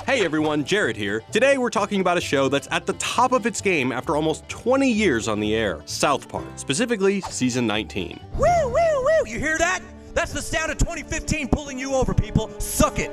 Hey everyone, Jared here. Today we're talking about a show that's at the top of its game after almost 20 years on the air, South Park, specifically season 19. Woo, woo, woo! You hear that? That's the sound of 2015 pulling you over, people. Suck it.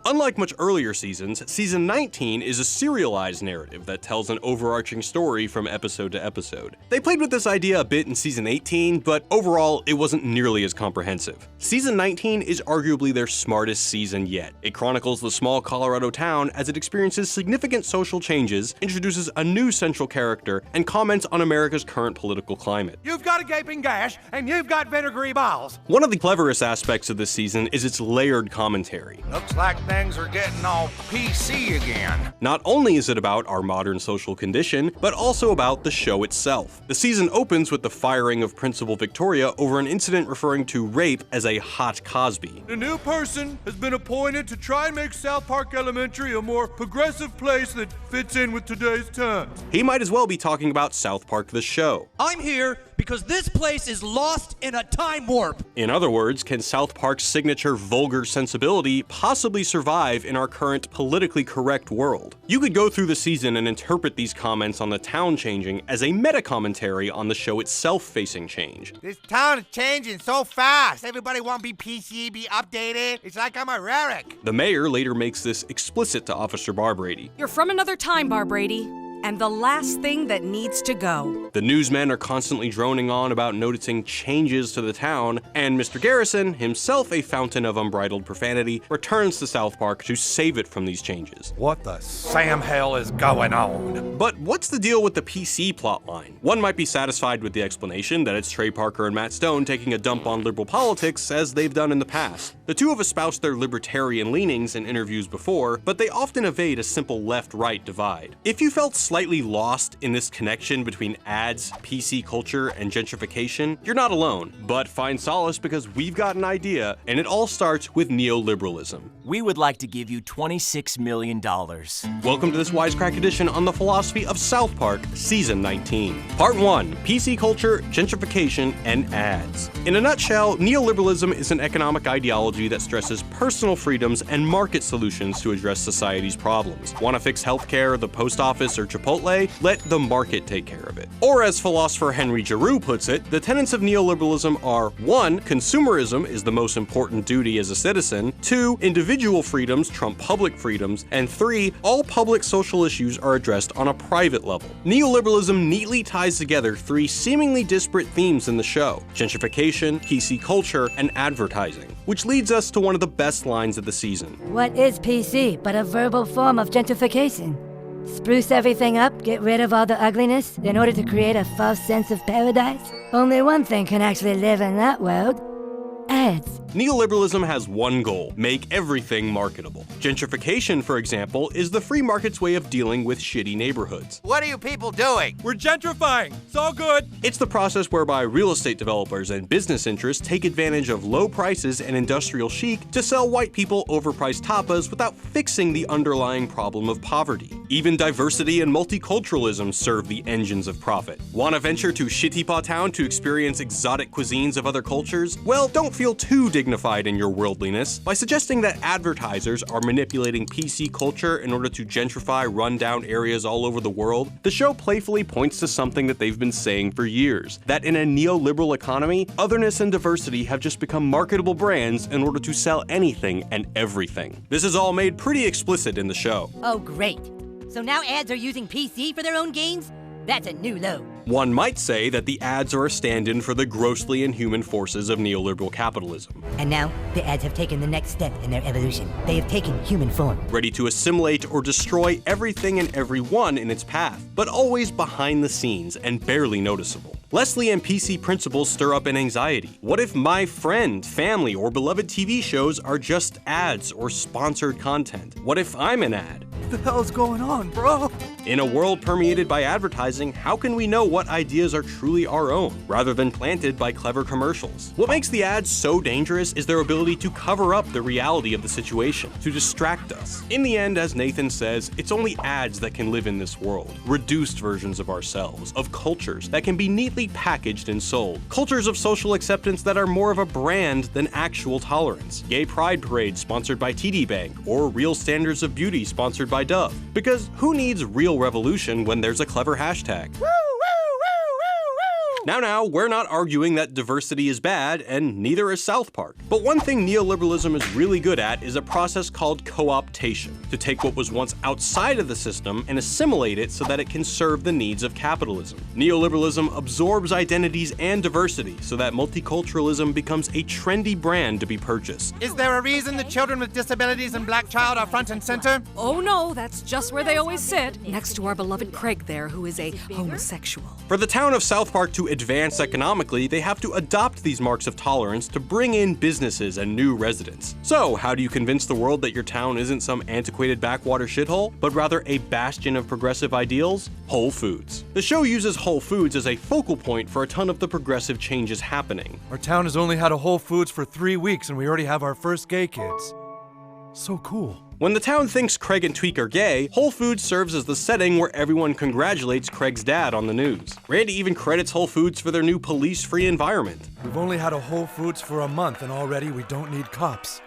Unlike much earlier seasons, season 19 is a serialized narrative that tells an overarching story from episode to episode. They played with this idea a bit in season 18, but overall it wasn't nearly as comprehensive. Season 19 is arguably their smartest season yet. It chronicles the small Colorado town as it experiences significant social changes, introduces a new central character, and comments on America's current political climate. You've got a gaping gash, and you've got vinegary bowels. One of the cleverest aspects of this season is its layered commentary. Looks like things are getting all PC again. Not only is it about our modern social condition, but also about the show itself. The season opens with the firing of Principal Victoria over an incident referring to rape as a hot Cosby. A new person has been appointed to try and make South Park Elementary a more progressive place that fits in with today's times. He might as well be talking about South Park the show. I'm here because this place is lost in a time warp. In other words, can South Park's signature vulgar sensibility possibly survive in our current politically correct world? You could go through the season and interpret these comments on the town changing as a meta-commentary on the show itself facing change. This town is changing so fast. Everybody want to be PC, be updated. It's like I'm a Rarick. The mayor later makes this explicit to Officer Barbrady. You're from another time, Barbrady, and the last thing that needs to go. The newsmen are constantly droning on about noticing changes to the town, and Mr. Garrison, himself a fountain of unbridled profanity, returns to South Park to save it from these changes. What the Sam hell is going on? But what's the deal with the PC plotline? One might be satisfied with the explanation that it's Trey Parker and Matt Stone taking a dump on liberal politics as they've done in the past. The two have espoused their libertarian leanings in interviews before, but they often evade a simple left-right divide. If you felt slightly lost in this connection between ads, PC culture, and gentrification, you're not alone, but find solace because we've got an idea, and it all starts with neoliberalism. We would like to give you $26 million. Welcome to this Wisecrack edition on the philosophy of South Park, Season 19. Part 1, PC culture, gentrification, and ads. In a nutshell, neoliberalism is an economic ideology that stresses personal freedoms and market solutions to address society's problems. Want to fix healthcare, the post office, or Chipotle? Let the market take care of it. Or as philosopher Henry Giroux puts it, the tenets of neoliberalism are 1. Consumerism is the most important duty as a citizen, 2. Individual freedoms trump public freedoms, and 3. All public social issues are addressed on a private level. Neoliberalism neatly ties together 3 seemingly disparate themes in the show: gentrification, PC culture, and advertising, which leads us to one of the best lines of the season. What is PC but a verbal form of gentrification? Spruce everything up, get rid of all the ugliness in order to create a false sense of paradise? Only one thing can actually live in that world: ads. Neoliberalism has one goal: make everything marketable. Gentrification, for example, is the free market's way of dealing with shitty neighborhoods. What are you people doing? We're gentrifying. It's all good. It's the process whereby real estate developers and business interests take advantage of low prices and industrial chic to sell white people overpriced tapas without fixing the underlying problem of poverty. Even diversity and multiculturalism serve the engines of profit. Want to venture to Shittipa Town to experience exotic cuisines of other cultures? Well, don't feel too dignified in your worldliness by suggesting that advertisers are manipulating PC culture in order to gentrify rundown areas all over the world. The show playfully points to something that they've been saying for years: that in a neoliberal economy, otherness and diversity have just become marketable brands in order to sell anything and everything. This is all made pretty explicit in the show. Oh, great. So now ads are using PC for their own gains? That's a new low. One might say that the ads are a stand-in for the grossly inhuman forces of neoliberal capitalism. And now, the ads have taken the next step in their evolution. They have taken human form. Ready to assimilate or destroy everything and everyone in its path, but always behind the scenes and barely noticeable. Leslie and PC principles stir up an anxiety. What if my friend, family, or beloved TV shows are just ads or sponsored content? What if I'm an ad? What the hell's going on, bro? In a world permeated by advertising, how can we know what ideas are truly our own, rather than planted by clever commercials? What makes the ads so dangerous is their ability to cover up the reality of the situation, to distract us. In the end, as Nathan says, it's only ads that can live in this world. Reduced versions of ourselves, of cultures that can be neatly packaged and sold. Cultures of social acceptance that are more of a brand than actual tolerance. Gay pride parades sponsored by TD Bank, or real standards of beauty sponsored by Dove. Because who needs real revolution when there's a clever hashtag? Now, we're not arguing that diversity is bad, and neither is South Park. But one thing neoliberalism is really good at is a process called co-optation, to take what was once outside of the system and assimilate it so that it can serve the needs of capitalism. Neoliberalism absorbs identities and diversity so that multiculturalism becomes a trendy brand to be purchased. Is there a reason the children with disabilities and Black Child are front and center? Oh no, that's just where they always sit, next to our beloved Craig there, who is a homosexual. For the town of South Park to advance economically, they have to adopt these marks of tolerance to bring in businesses and new residents. So, how do you convince the world that your town isn't some antiquated backwater shithole, but rather a bastion of progressive ideals? Whole Foods. The show uses Whole Foods as a focal point for a ton of the progressive changes happening. Our town has only had a Whole Foods for 3 weeks and we already have our first gay kids. So cool. When the town thinks Craig and Tweek are gay, Whole Foods serves as the setting where everyone congratulates Craig's dad on the news. Randy even credits Whole Foods for their new police-free environment. We've only had a Whole Foods for a month and already we don't need cops.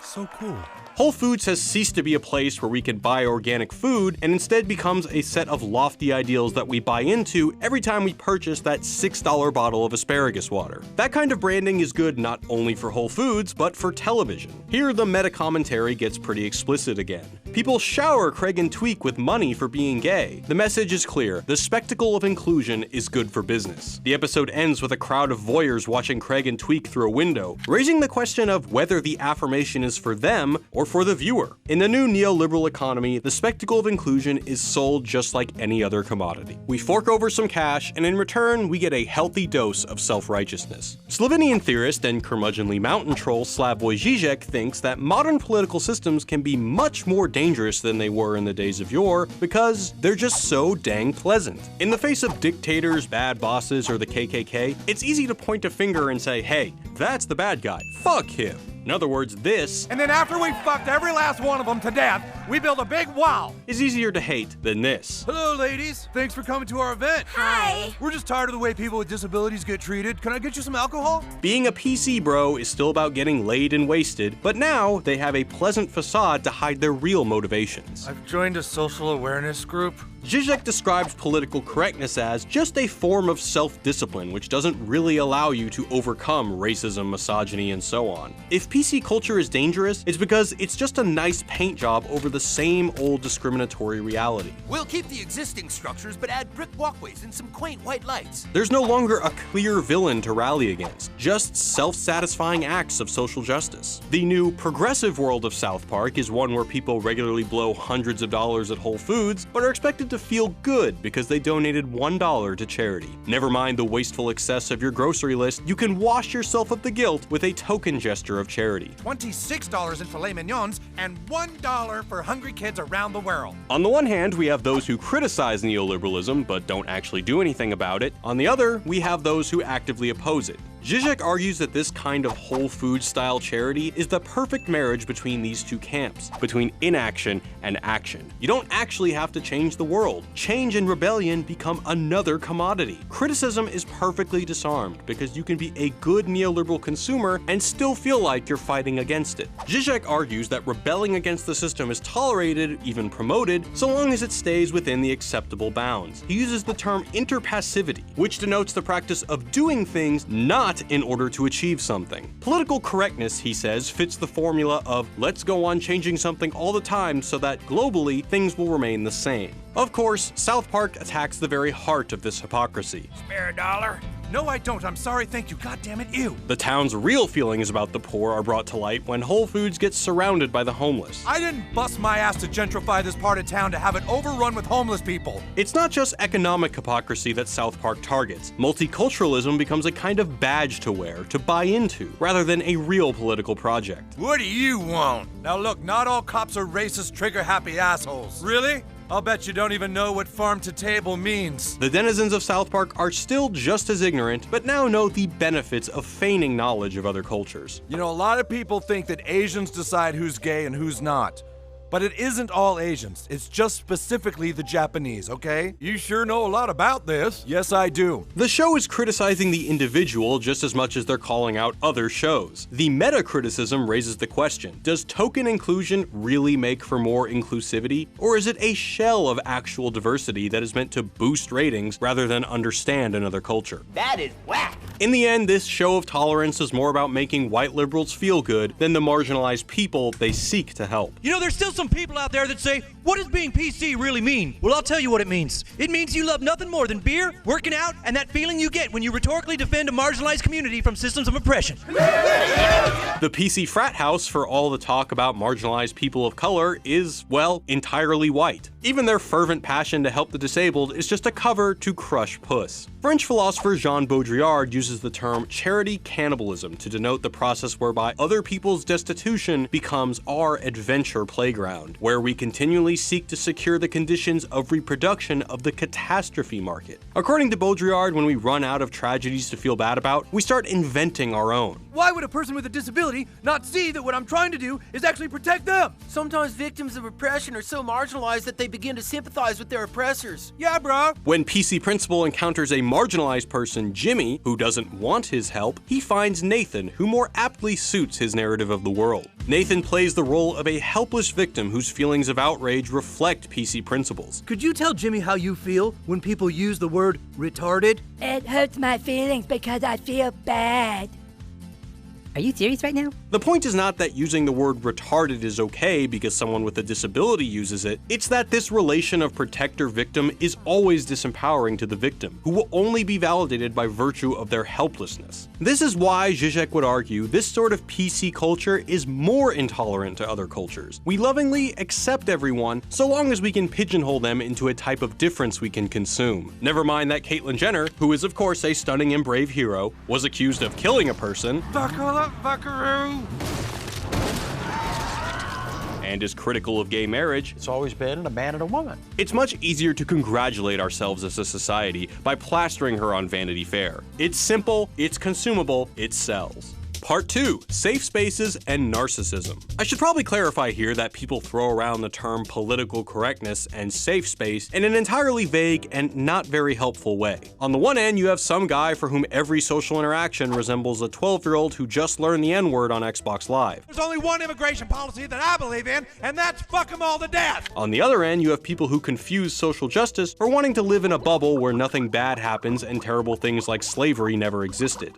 So cool. Whole Foods has ceased to be a place where we can buy organic food and instead becomes a set of lofty ideals that we buy into every time we purchase that $6 bottle of asparagus water. That kind of branding is good not only for Whole Foods, but for television. Here, the meta-commentary gets pretty explicit again. People shower Craig and Tweek with money for being gay. The message is clear. The spectacle of inclusion is good for business. The episode ends with a crowd of voyeurs watching Craig and Tweek through a window, raising the question of whether the affirmation is for them or for the viewer. In the new neoliberal economy, the spectacle of inclusion is sold just like any other commodity. We fork over some cash, and in return, we get a healthy dose of self-righteousness. Slovenian theorist and curmudgeonly mountain troll Slavoj Žižek thinks that modern political systems can be much more dangerous than they were in the days of yore because they're just so dang pleasant. In the face of dictators, bad bosses, or the KKK, it's easy to point a finger and say, hey, that's the bad guy. Fuck him. In other words, this, And then after we fucked every last one of them to death, we build a big wall. is easier to hate than this. Hello, ladies. Thanks for coming to our event. Hi. We're just tired of the way people with disabilities get treated. Can I get you some alcohol? Being a PC bro is still about getting laid and wasted, but now they have a pleasant facade to hide their real motivations. I've joined a social awareness group. Zizek describes political correctness as just a form of self-discipline which doesn't really allow you to overcome racism, misogyny, and so on. If PC culture is dangerous, it's because it's just a nice paint job over the same old discriminatory reality. We'll keep the existing structures, but add brick walkways and some quaint white lights. There's no longer a clear villain to rally against, just self-satisfying acts of social justice. The new progressive world of South Park is one where people regularly blow hundreds of dollars at Whole Foods, but are expected to feel good because they donated $1 to charity. Never mind the wasteful excess of your grocery list, you can wash yourself of the guilt with a token gesture of charity. $26 in filet mignons and $1 for hungry kids around the world. On the one hand, we have those who criticize neoliberalism but don't actually do anything about it. On the other, we have those who actively oppose it. Zizek argues that this kind of Whole Foods-style charity is the perfect marriage between these two camps, between inaction and action. You don't actually have to change the world. Change and rebellion become another commodity. Criticism is perfectly disarmed because you can be a good neoliberal consumer and still feel like you're fighting against it. Zizek argues that rebelling against the system is tolerated, even promoted, so long as it stays within the acceptable bounds. He uses the term interpassivity, which denotes the practice of doing things not in order to achieve something. Political correctness, he says, fits the formula of let's go on changing something all the time so that globally things will remain the same. Of course, South Park attacks the very heart of this hypocrisy. Spare a dollar? No, I don't. I'm sorry. Thank you. God damn it. Ew. The town's real feelings about the poor are brought to light when Whole Foods gets surrounded by the homeless. I didn't bust my ass to gentrify this part of town to have it overrun with homeless people. It's not just economic hypocrisy that South Park targets. Multiculturalism becomes a kind of badge to wear, to buy into, rather than a real political project. What do you want? Now look, not all cops are racist, trigger-happy assholes. Really? I'll bet you don't even know what farm to table means. The denizens of South Park are still just as ignorant, but now know the benefits of feigning knowledge of other cultures. You know, a lot of people think that Asians decide who's gay and who's not. But it isn't all Asians. It's just specifically the Japanese, okay? You sure know a lot about this. Yes, I do. The show is criticizing the individual just as much as they're calling out other shows. The meta-criticism raises the question, does token inclusion really make for more inclusivity? Or is it a shell of actual diversity that is meant to boost ratings rather than understand another culture? That is whack. In the end, this show of tolerance is more about making white liberals feel good than the marginalized people they seek to help. You know, there's still some people out there that say, what does being PC really mean? Well, I'll tell you what it means. It means you love nothing more than beer, working out, and that feeling you get when you rhetorically defend a marginalized community from systems of oppression. The PC frat house, for all the talk about marginalized people of color, is, well, entirely white. Even their fervent passion to help the disabled is just a cover to crush puss. French philosopher Jean Baudrillard uses the term charity cannibalism to denote the process whereby other people's destitution becomes our adventure playground, where we continually seek to secure the conditions of reproduction of the catastrophe market. According to Baudrillard, when we run out of tragedies to feel bad about, we start inventing our own. Why would a person with a disability not see that what I'm trying to do is actually protect them? Sometimes victims of oppression are so marginalized that they begin to sympathize with their oppressors. Yeah, bro. When PC Principal encounters a marginalized person, Jimmy, who doesn't want his help, he finds Nathan, who more aptly suits his narrative of the world. Nathan plays the role of a helpless victim whose feelings of outrage reflect PC Principal's. Could you tell Jimmy how you feel when people use the word retarded? It hurts my feelings because I feel bad. Are you serious right now? The point is not that using the word retarded is okay because someone with a disability uses it, it's that this relation of protector-victim is always disempowering to the victim, who will only be validated by virtue of their helplessness. This is why Zizek would argue this sort of PC culture is more intolerant to other cultures. We lovingly accept everyone so long as we can pigeonhole them into a type of difference we can consume. Never mind that Caitlyn Jenner, who is of course a stunning and brave hero, was accused of killing a person, Buckaroo! and is critical of gay marriage. It's always been a man and a woman. It's much easier to congratulate ourselves as a society by plastering her on Vanity Fair. It's simple, it's consumable, it sells. Part 2, Safe Spaces and Narcissism. I should probably clarify here that people throw around the term political correctness and safe space in an entirely vague and not very helpful way. On the one end, you have some guy for whom every social interaction resembles a 12-year-old who just learned the N-word on Xbox Live. There's only one immigration policy that I believe in, and that's fuck them all to death. On the other end, you have people who confuse social justice for wanting to live in a bubble where nothing bad happens and terrible things like slavery never existed.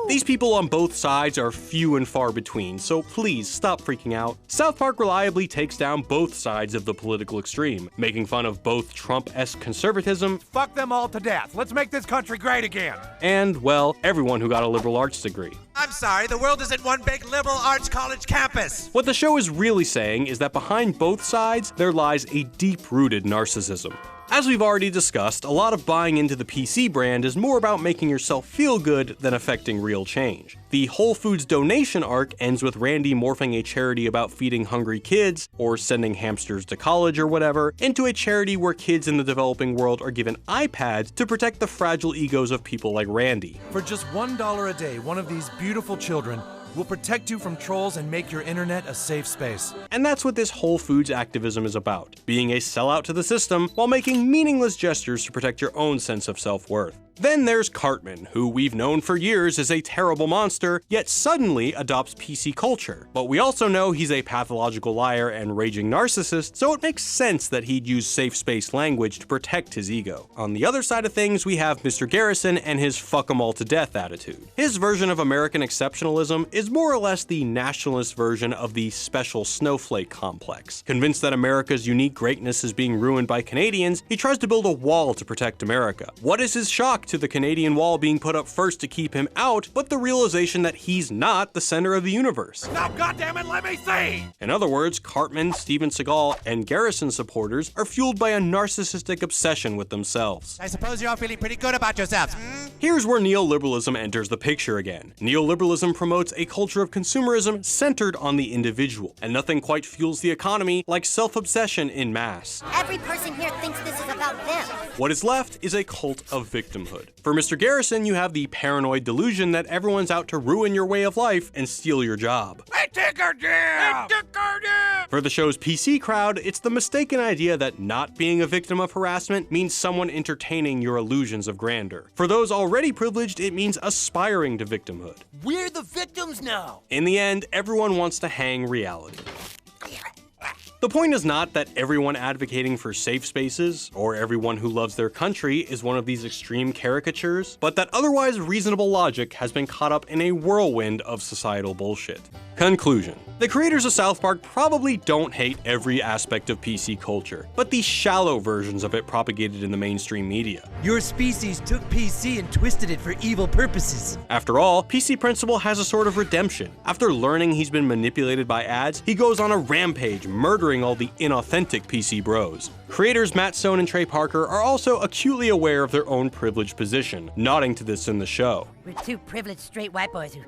These people on both sides are few and far between, so please stop freaking out. South Park reliably takes down both sides of the political extreme, making fun of both Trump-esque conservatism, Fuck them all to death. Let's make this country great again. and, well, everyone who got a liberal arts degree. I'm sorry, the world isn't one big liberal arts college campus. What the show is really saying is that behind both sides, there lies a deep-rooted narcissism. As we've already discussed, a lot of buying into the PC brand is more about making yourself feel good than affecting real change. The Whole Foods donation arc ends with Randy morphing a charity about feeding hungry kids, or sending hamsters to college or whatever, into a charity where kids in the developing world are given iPads to protect the fragile egos of people like Randy. For just $1 a day, one of these beautiful children will protect you from trolls and make your internet a safe space. And that's what this Whole Foods activism is about, being a sellout to the system while making meaningless gestures to protect your own sense of self-worth. Then there's Cartman, who we've known for years is a terrible monster, yet suddenly adopts PC culture. But we also know he's a pathological liar and raging narcissist, so it makes sense that he'd use safe space language to protect his ego. On the other side of things, we have Mr. Garrison and his fuck 'em all to death attitude. His version of American exceptionalism is more or less the nationalist version of the special snowflake complex. Convinced that America's unique greatness is being ruined by Canadians, he tries to build a wall to protect America. What is his shock shock to the Canadian wall being put up first to keep him out, but the realization that he's not the center of the universe. Now, goddammit, let me see! In other words, Cartman, Steven Seagal, and Garrison supporters are fueled by a narcissistic obsession with themselves. I suppose you're all feeling pretty good about yourselves. Here's where neoliberalism enters the picture again. Neoliberalism promotes a culture of consumerism centered on the individual, and nothing quite fuels the economy like self-obsession in mass. Every person here thinks this is about them. What is left is a cult of victimhood. For Mr. Garrison, you have the paranoid delusion that everyone's out to ruin your way of life and steal your job. I took her down! For the show's PC crowd, it's the mistaken idea that not being a victim of harassment means someone entertaining your illusions of grandeur. For those already privileged, it means aspiring to victimhood. We're the victims now. In the end, everyone wants to hang reality. The point is not that everyone advocating for safe spaces, or everyone who loves their country is one of these extreme caricatures, but that otherwise reasonable logic has been caught up in a whirlwind of societal bullshit. Conclusion. The creators of South Park probably don't hate every aspect of PC culture, but the shallow versions of it propagated in the mainstream media. Your species took PC and twisted it for evil purposes. After all, PC Principal has a sort of redemption. After learning he's been manipulated by ads, he goes on a rampage, murdering all the inauthentic PC bros. Creators Matt Stone and Trey Parker are also acutely aware of their own privileged position, nodding to this in the show. We're two privileged straight white boys who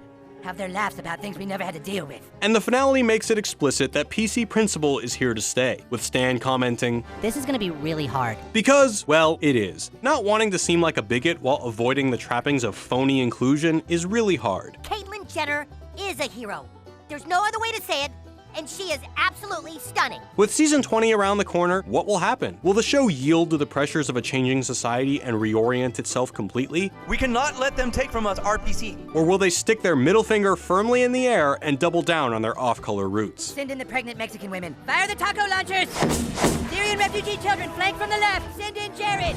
have their laughs about things we never had to deal with. And the finale makes it explicit that PC Principal is here to stay, with Stan commenting, This is gonna be really hard. because, well, it is. Not wanting to seem like a bigot while avoiding the trappings of phony inclusion is really hard. Caitlyn Jenner is a hero. There's no other way to say it, and she is absolutely stunning. With season 20 around the corner, what will happen? Will the show yield to the pressures of a changing society and reorient itself completely? We cannot let them take from us our PC. Or will they stick their middle finger firmly in the air and double down on their off-color roots? Send in the pregnant Mexican women. Fire the taco launchers! Syrian refugee children flank from the left. Send in Jared.